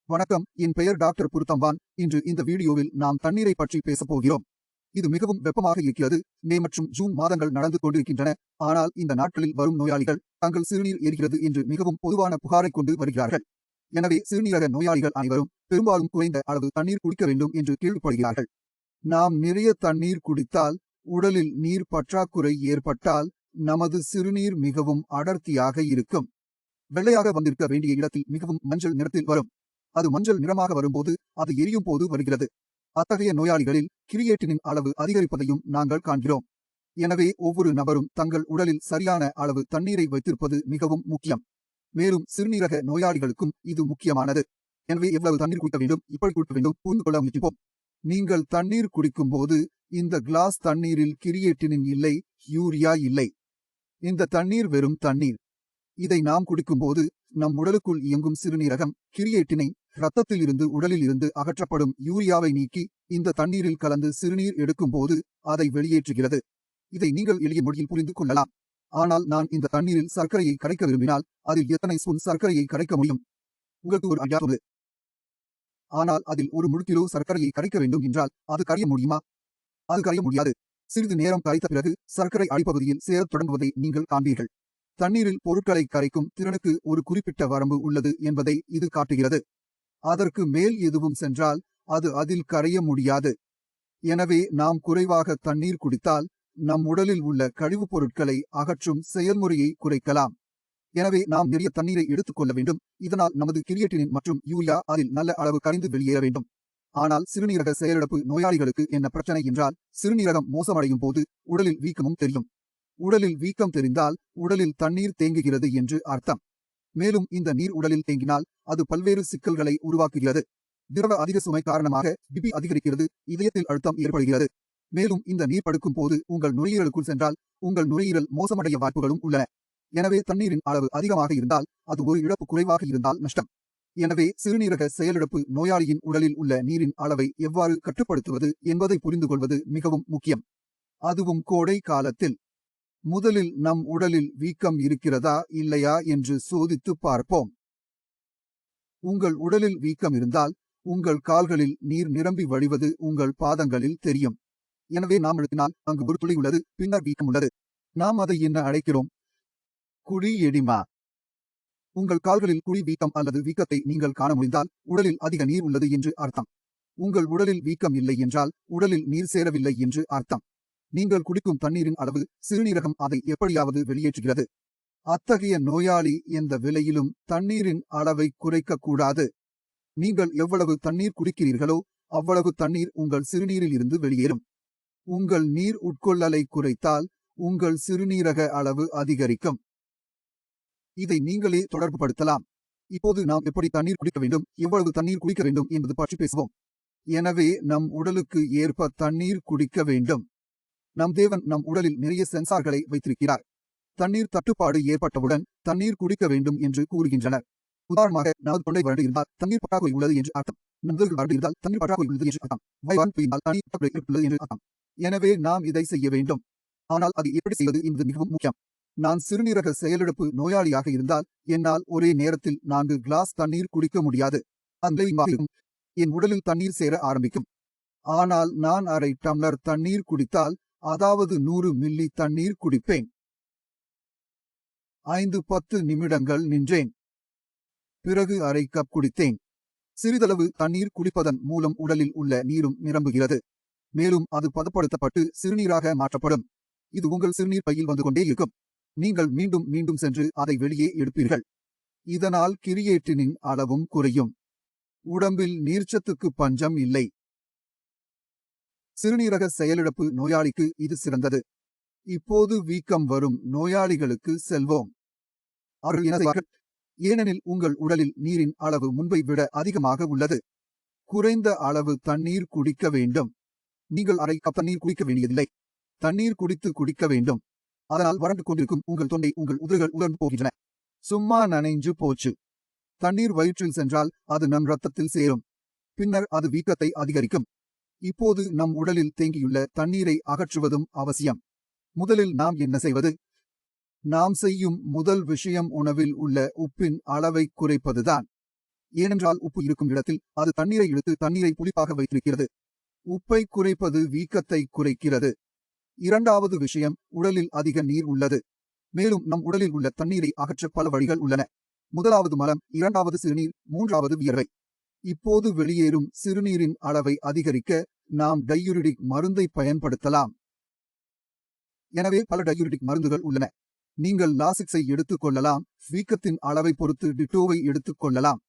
வணக்கம், என் பெயர் டாக்டர் புருத்தம்பான். இன்று இந்த வீடியோவில் நாம் தண்ணீரை பற்றி பேசப் போகிறோம். இது மிகவும் வெப்பமாக இருக்கிறது. மே மற்றும் ஜூன் மாதங்கள் நடந்து கொண்டிருக்கின்றன. ஆனால் இந்த நாட்களில் வரும் நோயாளிகள் தங்கள் சிறுநீர் எரிகிறது என்று மிகவும் பொதுவான புகாரை கொண்டு வருகிறார்கள். எனவே சிறுநீரக நோயாளிகள் அனைவரும் பெரும்பாலும் குறைந்த அளவு தண்ணீர் குடிக்க வேண்டும் என்று கேள்விப்படுகிறார்கள். நாம் நிறைய தண்ணீர் குடித்தால், உடலில் நீர் பற்றாக்குறை ஏற்பட்டால் நமது சிறுநீர் மிகவும் அடர்த்தியாக இருக்கும். வெள்ளையாக வந்திருக்க வேண்டிய இடத்தில் மிகவும் மஞ்சள் நிறத்தில் வரும். அது மஞ்சள் நிறமாக வரும்போது அது எரியும் போது வருகிறது. அத்தகைய நோயாளிகளில் கிரியேட்டினின் அளவு அதிகரிப்பதையும் நாங்கள் காண்கிறோம். எனவே ஒவ்வொரு நபரும் தங்கள் உடலில் சரியான அளவு தண்ணீரை வைத்திருப்பது மிகவும் முக்கியம். மேலும் சிறுநீரக நோயாளிகளுக்கும் இது முக்கியமானது. எனவே எவ்வளவு தண்ணீர் குடிக்க வேண்டும், எப்படி குடிக்க வேண்டும் புரிந்து கொள்ள முயற்சிப்போம். நீங்கள் தண்ணீர் குடிக்கும் போது இந்த கிளாஸ் தண்ணீரில் கிரியேட்டினின் இல்லை, யூரியா இல்லை. இந்த தண்ணீர் வெறும் தண்ணீர். இதை நாம் குடிக்கும்போது நம் உடலுக்குள் இயங்கும் சிறுநீரகம் கிரியேட்டினை இரத்தத்தில் இருந்து உடலில் இருந்து அகற்றப்படும் யூரியாவை நீக்கி இந்த தண்ணீரில் கலந்து சிறுநீர் எடுக்கும்போது அதை வெளியேற்றுகிறது. இதை நீங்கள் எளிய மொழியில் புரிந்து கொள்ளலாம். ஆனால் நான் இந்த தண்ணீரில் சர்க்கரையை கரைக்க விரும்பினால் அதில் எத்தனை ஸ்பூன் சர்க்கரையை கரைக்க முடியும்? உங்களுக்கு ஒரு ஐடியா உள்ளது. ஆனால் அதில் ஒரு முழு கிலோ சர்க்கரையை கரைக்க வேண்டும் என்றால் அது கரைய முடியுமா? அது கரைய முடியாது. சிறிது நேரம் கரைத்த பிறகு சர்க்கரை அடிப்பகுதியில் சேரத் தொடங்குவதை நீங்கள் காண்பீர்கள். தண்ணீரில் பொருட்களை கரைக்கும் திறனுக்கு ஒரு குறிப்பிட்ட வரம்பு உள்ளது என்பதை இது காட்டுகிறது. அதற்கு மேல் எதுவும் சென்றால் அது அதில் கரைய முடியாது. எனவே நாம் குறைவாக தண்ணீர் குடித்தால் நம் உடலில் உள்ள கழிவுப் பொருட்களை அகற்றும் செயல்முறையை குறைக்கலாம். எனவே நாம் நிறைய தண்ணீரை எடுத்துக்கொள்ள வேண்டும். இதனால் நமது கிரியேட்டினின் மற்றும் யூரியா அதில் நல்ல அளவு கரைந்து வெளியேற வேண்டும். ஆனால் சிறுநீரக செயலிழப்பு நோயாளிகளுக்கு என்ன பிரச்சனை என்றால், சிறுநீரகம் மோசமடையும் போது உடலில் வீக்கமும் தெரியும். உடலில் வீக்கம் தெரிந்தால் உடலில் தண்ணீர் தேங்குகிறது என்று அர்த்தம். மேலும் இந்த நீர் உடலில் தேங்கினால் அது பல்வேறு சிக்கல்களை உருவாக்குகிறது. திரவ அதிக சுமை காரணமாக பிபி அதிகரிக்கிறது, இதயத்தில் அழுத்தம் ஏற்படுகிறது. மேலும் இந்த நீர் படுக்கும் போது உங்கள் நுரையீரலுக்குள் சென்றால் உங்கள் நுரையீரல் மோசமடைய வாய்ப்புகளும் உள்ளன. எனவே தண்ணீரின் அளவு அதிகமாக இருந்தால் அது ஒரு இழப்பு, குறைவாக இருந்தால் நஷ்டம். எனவே சிறுநீரக செயலிழப்பு நோயாளியின் உடலில் உள்ள நீரின் அளவை எவ்வாறு கட்டுப்படுத்துவது என்பதை புரிந்து கொள்வது மிகவும் முக்கியம். அதுவும் கோடை காலத்தில். முதலில் நம் உடலில் வீக்கம் இருக்கிறதா இல்லையா என்று சோதித்து பார்ப்போம். உங்கள் உடலில் வீக்கம் இருந்தால் உங்கள் கால்களில் நீர் நிரம்பி வழிவது உங்கள் பாதங்களில் தெரியும். எனவே நாம் அழுத்தினால் அங்கு ஒரு துளி உள்ளது, பின்னர் வீக்கம் உள்ளது. நாம் அதை என்ன அழைக்கிறோம்? குழி எடிமா. உங்கள் கால்களில் குழி வீக்கம் அல்லது வீக்கத்தை நீங்கள் காண முடிந்தால் உடலில் அதிக நீர் உள்ளது என்று அர்த்தம். உங்கள் உடலில் வீக்கம் இல்லை என்றால் உடலில் நீர் சேரவில்லை என்று அர்த்தம். நீங்கள் குடிக்கும் தண்ணீரின் அளவு சிறுநீரகம் அதை எப்படியாவது வெளியேற்றுகிறது. அத்தகைய நோயாளி எந்த விலையிலும் தண்ணீரின் அளவை குறைக்கக்கூடாது. நீங்கள் எவ்வளவு தண்ணீர் குடிக்கிறீர்களோ அவ்வளவு தண்ணீர் உங்கள் சிறுநீரில் இருந்து வெளியேறும். உங்கள் நீர் உட்கொள்ளலை குறைத்தால் உங்கள் சிறுநீரக அளவு அதிகரிக்கும். இதை நீங்களே தொடர்பு படுத்தலாம். இப்போது நாம் எப்படி தண்ணீர் குடிக்க வேண்டும், எவ்வளவு தண்ணீர் குடிக்க வேண்டும் என்பது பற்றி பேசுவோம். எனவே நம் உடலுக்கு ஏற்ப தண்ணீர் குடிக்க வேண்டும். நம் தேவன் நம் உடலில் நிறைய சென்சார்களை வைத்திருக்கிறார். தண்ணீர் தட்டுப்பாடு ஏற்பட்டவுடன் தண்ணீர் குடிக்க வேண்டும் என்று கூறுகின்றனர். உதாரணமாக, நமது தொண்டை வறண்டு இருந்தால் தண்ணீர் பற்றாக்குறை உள்ளது என்று அர்த்தம். நம் உதடுகள் வறண்டு இருந்தால் தண்ணீர் பற்றாக்குறை உள்ளது என்று அர்த்தம். வாய் பெய்தால் தண்ணீர் பற்றாக்குறை ஏற்பட்டுள்ளது என்று அர்த்தம். எனவே நாம் இதை செய்ய வேண்டும். ஆனால் அது எப்படி செய்வது என்பது மிகவும் முக்கியம். நான் சிறுநீரக செயலிழப்பு நோயாளியாக இருந்தால் என்னால் ஒரே நேரத்தில் 4 கிளாஸ் தண்ணீர் குடிக்க முடியாது. அந்த என் உடலில் தண்ணீர் சேர ஆரம்பிக்கும். ஆனால் நான் அரை டம்ளர் தண்ணீர் குடித்தால், அதாவது 100 மில்லி தண்ணீர் குடிப்பேன். 5-10 நிமிடங்கள் நின்றேன். பிறகு அரை கப் குடித்தேன். சிறிதளவு தண்ணீர் குடிப்பதன் மூலம் உடலில் உள்ள நீரும் நிரம்புகிறது. மேலும் அது பதப்படுத்தப்பட்டு சிறுநீராக மாற்றப்படும். இது உங்கள் சிறுநீர் பையில் வந்து கொண்டே இருக்கும். நீங்கள் மீண்டும் மீண்டும் சென்று அதை வெளியே எடுப்பீர்கள். இதனால் கிரியேட்டினின் அளவும் குறையும். உடம்பில் நீர்ச்சத்துக்கு பஞ்சம் இல்லை. சிறுநீரக செயலிழப்பு நோயாளிக்கு இது சிறந்தது. இப்போது வீக்கம் வரும் நோயாளிகளுக்கு செல்வோம். அவர்கள் என்ன செய்வார்கள்? ஏனெனில் உங்கள் உடலில் நீரின் அளவு முன்பை விட அதிகமாக உள்ளது. குறைந்த அளவு தண்ணீர் குடிக்க வேண்டும். நீங்கள் அரை கப் தண்ணீர் குடிக்க வேண்டியதில்லை. தண்ணீர் குடிக்க வேண்டும். அதனால் வறண்டு கொண்டிருக்கும் உங்கள் தொண்டை, உங்கள் உதடுகள் உலர்ந்து போகின்றன. சும்மா நனைஞ்சு போச்சு. தண்ணீர் வயிற்றில் சென்றால் அது நம் இரத்தத்தில் சேரும். பின்னர் அது வீக்கத்தை அதிகரிக்கும். இப்போது நம் உடலில் தேங்கியுள்ள தண்ணீரை அகற்றுவதும் அவசியம். முதலில் நாம் என்ன செய்வது? நாம் செய்யும் முதல் விஷயம் உணவில் உள்ள உப்பின் அளவை குறைப்பதுதான். ஏனென்றால் உப்பு இருக்கும் இடத்தில் அது தண்ணீரை இழுத்து தண்ணீரை புளிப்பாக வைத்திருக்கிறது. உப்பை குறைப்பது வீக்கத்தை குறைக்கிறது. இரண்டாவது விஷயம், உடலில் அதிக நீர் உள்ளது. மேலும் நம் உடலில் உள்ள தண்ணீரை அகற்ற பல வழிகள் உள்ளன. முதலாவது மலம், இரண்டாவது சிறுநீர், மூன்றாவது வியர்வை. இப்போது வெளியேறும் சிறுநீரின் அளவை அதிகரிக்க நாம் டையூரிடிக் மருந்தை பயன்படுத்தலாம். எனவே பல டையூரிடிக் மருந்துகள் உள்ளன. நீங்கள் லாசிக்ஸை எடுத்துக் கொள்ளலாம். வீக்கத்தின் அளவை பொறுத்து டிட்டோவை எடுத்துக் கொள்ளலாம்.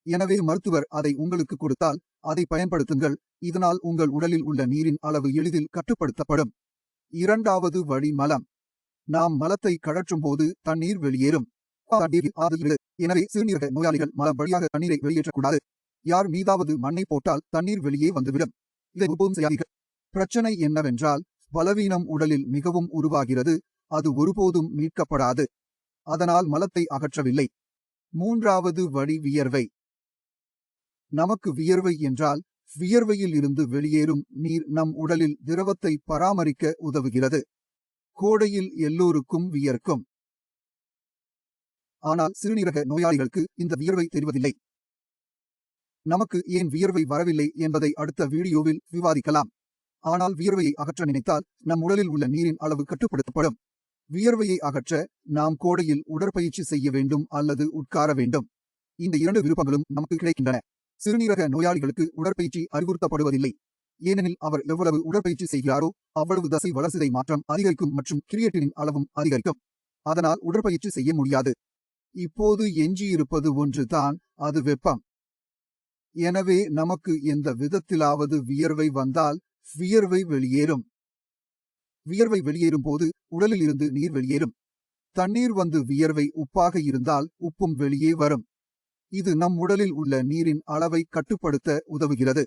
எனவே மருத்துவர் அதை உங்களுக்கு கொடுத்தால் அதை பயன்படுத்துங்கள். இதனால் உங்கள் உடலில் உள்ள நீரின் அளவு எளிதில் கட்டுப்படுத்தப்படும். இரண்டாவது வழி மலம். நாம் மலத்தை கழற்றும் போது தண்ணீர் வெளியேறும். எனவே சிறுநீரக நோயாளிகள் மலம் வழியாக தண்ணீரை வெளியேற்றக்கூடாது. யார் மீதாவது மண்ணை போட்டால் தண்ணீர் வெளியே வந்துவிடும். இதை ஒருபோதும் செய்யாதீர்கள். பிரச்சனை என்னவென்றால் பலவீனம் உடலில் மிகவும் உருவாகிறது. அது ஒருபோதும் மீட்கப்படாது. அதனால் மலத்தை அகற்றவில்லை. மூன்றாவது வழி வியர்வை. நமக்கு வியர்வை என்றால் வியர்வையில் இருந்து வெளியேறும் நீர் நம் உடலில் திரவத்தை பராமரிக்க உதவுகிறது. கோடையில் எல்லோருக்கும் வியர்க்கும். ஆனால் சிறுநீரக நோயாளிகளுக்கு இந்த வியர்வை தெரிவதில்லை. நமக்கு ஏன் வியர்வை வரவில்லை என்பதை அடுத்த வீடியோவில் விவாதிக்கலாம். ஆனால் வியர்வையை அகற்ற நினைத்தால் நம் உடலில் உள்ள நீரின் அளவு கட்டுப்படுத்தப்படும். வியர்வையை அகற்ற நாம் கோடையில் உடற்பயிற்சி செய்ய வேண்டும் அல்லது உட்கார வேண்டும். இந்த இரண்டு விருப்பங்களும் நமக்கு கிடைக்கின்றன. சிறுநீரக நோயாளிகளுக்கு உடற்பயிற்சி அறிவுறுத்தப்படுவதில்லை. ஏனெனில் அவர் எவ்வளவு உடற்பயிற்சி செய்கிறாரோ அவ்வளவு தசை வளர்சிதை மாற்றம் அதிகரிக்கும் மற்றும் கிரியேட்டினின் அளவும் அதிகரிக்கும். அதனால் உடற்பயிற்சி செய்ய முடியாது. இப்போது எஞ்சியிருப்பது ஒன்றுதான், அது வெப்பம். எனவே நமக்கு எந்த விதத்திலாவது வியர்வை வந்தால் வியர்வை வெளியேறும். வியர்வை வெளியேறும் போது உடலில் இருந்து நீர் வெளியேறும். தண்ணீர் வந்து வியர்வை உப்பாக இருந்தால் உப்பும் வெளியே வரும். இது நம் உடலில் உள்ள நீரின் அளவை கட்டுப்படுத்த உதவுகிறது.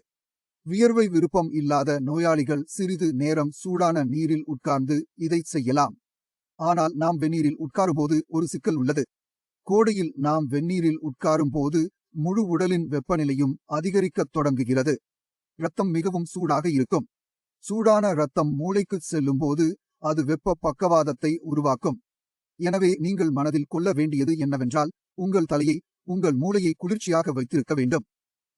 வியர்வை விருப்பம் இல்லாத நோயாளிகள் சிறிது நேரம் சூடான நீரில் உட்கார்ந்து இதை செய்யலாம். ஆனால் நாம் வெந்நீரில் உட்காரும்போது ஒரு சிக்கல் உள்ளது. கோடையில் நாம் வெந்நீரில் உட்காரும் போது முழு உடலின் வெப்பநிலையும் அதிகரிக்கத் தொடங்குகிறது. இரத்தம் மிகவும் சூடாக இருக்கும். சூடான இரத்தம் மூளைக்கு செல்லும் போது அது வெப்ப பக்கவாதத்தை உருவாக்கும். எனவே நீங்கள் மனதில் கொள்ள வேண்டியது என்னவென்றால் உங்கள் தலையை, உங்கள் மூளையை குளிர்ச்சியாக வைத்திருக்க வேண்டும்.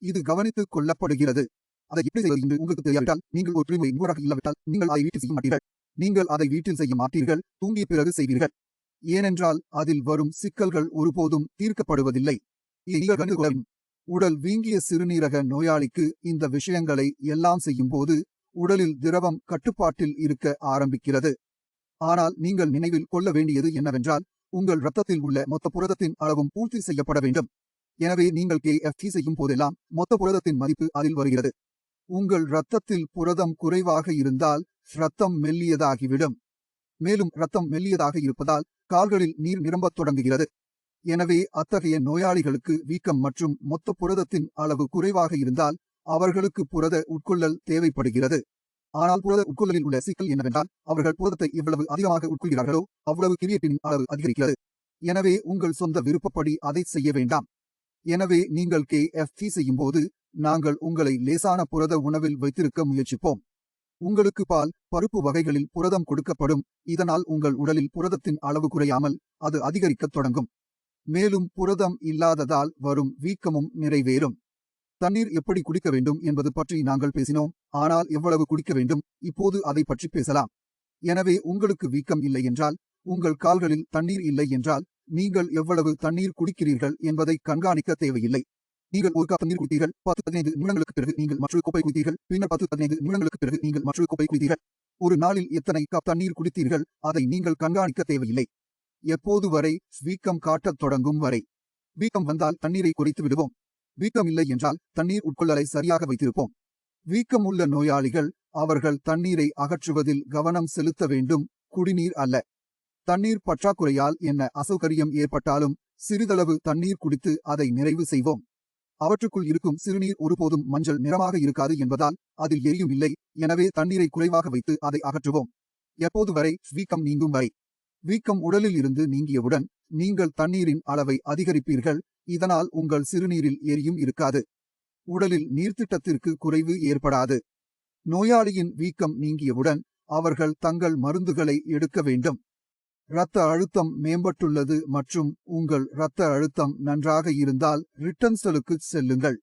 இது கவனித்துக் கொள்ளப்படுகிறது. அதை எப்படி செய்வது என்று உங்களுக்கு தெரியாவிட்டால், நீங்கள் ஒரு பிரிவை நூறாக இல்லாவிட்டால் நீங்கள் அதை வீட்டில் செய்ய மாட்டீர்கள். நீங்கள் அதை வீட்டில் செய்ய மாட்டீர்கள், தூங்கிய பிறகு செய்வீர்கள். ஏனென்றால் அதில் வரும் சிக்கல்கள் ஒருபோதும் தீர்க்கப்படுவதில்லை. இதை நீங்கள் கவனித்துக் கொள்ள வேண்டும். உடல் வீங்கிய சிறுநீரக நோயாளிக்கு இந்த விஷயங்களை எல்லாம் செய்யும் போது உடலில் திரவம் கட்டுப்பாட்டில் இருக்க ஆரம்பிக்கிறது. ஆனால் நீங்கள் நினைவில் கொள்ள வேண்டியது என்னவென்றால் உங்கள் இரத்தத்தில் உள்ள மொத்த புரதத்தின் அளவும் பூர்த்தி செய்யப்பட வேண்டும். எனவே நீங்கள் KFT செய்யும் போதெல்லாம் மொத்த புரதத்தின் மதிப்பு அதில் வருகிறது. உங்கள் இரத்தத்தில் புரதம் குறைவாக இருந்தால் இரத்தம் மெல்லியதாகிவிடும். மேலும் இரத்தம் மெல்லியதாக இருப்பதால் கால்களில் நீர் நிரம்பத் தொடங்குகிறது. எனவே அத்தகைய நோயாளிகளுக்கு வீக்கம் மற்றும் மொத்த புரதத்தின் அளவு குறைவாக இருந்தால் அவர்களுக்கு புரத உட்கொள்ளல் தேவைப்படுகிறது. ஆனால் புரத உட்கொள்ளலில் உள்ள சிக்கல் என்னவென்றால் அவர்கள் புரதத்தை எவ்வளவு அதிகமாக உட்கொள்கிறார்களோ அவ்வளவு கிரியேட்டினின் அளவு அதிகரிக்கிறது. எனவே உங்கள் சொந்த விருப்பப்படி அதை செய்ய வேண்டாம். எனவே நீங்கள் KFT செய்யும் போது நாங்கள் உங்களை லேசான புரத உணவில் வைத்திருக்க முயற்சிப்போம். உங்களுக்கு பால், பருப்பு வகைகளில் புரதம் கொடுக்கப்படும். இதனால் உங்கள் உடலில் புரதத்தின் அளவு குறையாமல் அது அதிகரிக்கத் தொடங்கும். மேலும் புரதம் இல்லாததால் வரும் வீக்கமும் நிறைவேறும். தண்ணீர் எப்படி குடிக்க வேண்டும் என்பது பற்றி நாங்கள் பேசினோம். ஆனால் எவ்வளவு குடிக்க வேண்டும், இப்போது அதை பற்றி பேசலாம். எனவே உங்களுக்கு வீக்கம் இல்லை என்றால், உங்கள் கால்களில் தண்ணீர் இல்லை என்றால் நீங்கள் எவ்வளவு தண்ணீர் குடிக்கிறீர்கள் என்பதை கண்காணிக்க தேவையில்லை. நீங்கள் ஒரு கப் தண்ணீர் குடித்தீர்கள், 10-15 நிமிடங்களுக்கு பிறகு நீங்கள் மற்றொரு கோப்பை குடித்தீர்கள், பின்னர் 10-15 நிமிடங்களுக்கு பிறகு நீங்கள் மற்றொரு கோப்பை குடித்தீர்கள். ஒரு நாளில் எத்தனை கப் தண்ணீர் குடித்தீர்கள் அதை நீங்கள் கண்காணிக்க தேவையில்லை. எப்போது வரை? வீக்கம் காட்டத் தொடங்கும் வரை. வீக்கம் வந்தால் தண்ணீரை குறைத்து விடுவோம். வீக்கம் இல்லை என்றால் தண்ணீர் உட்கொள்ளலை சரியாக வைத்திருப்போம். வீக்கம் உள்ள நோயாளிகள் அவர்கள் தண்ணீரை அகற்றுவதில் கவனம் செலுத்த வேண்டும், குடிநீர் அல்ல. தண்ணீர் பற்றாக்குறையால் என்ன அசௌகரியம் ஏற்பட்டாலும் சிறிதளவு தண்ணீர் குடித்து அதை நிறைவு செய்வோம். அவற்றுக்குள் இருக்கும் சிறுநீர் ஒருபோதும் மஞ்சள் நிறமாக இருக்காது என்பதால் அதில் எரியும் இல்லை. எனவே தண்ணீரை குறைவாக வைத்து அதை அகற்றுவோம். எப்போது வரை? வீக்கம் நீங்கும் வரை. வீக்கம் உடலில் இருந்து நீங்கியவுடன் நீங்கள் தண்ணீரின் அளவை அதிகரிப்பீர்கள். இதனால் உங்கள் சிறுநீரில் எரியும் இருக்காது. உடலில் நீர்த்திட்டத்திற்கு குறைவு ஏற்படாது. நோயாளியின் வீக்கம் நீங்கியவுடன் அவர்கள் தங்கள் மருந்துகளை எடுக்க வேண்டும். இரத்த அழுத்தம் மேம்பட்டுள்ளது மற்றும் உங்கள் இரத்த அழுத்தம் நன்றாக இருந்தால் ரிட்டர்ன்ஸ்களுக்கு செல்லுங்கள்.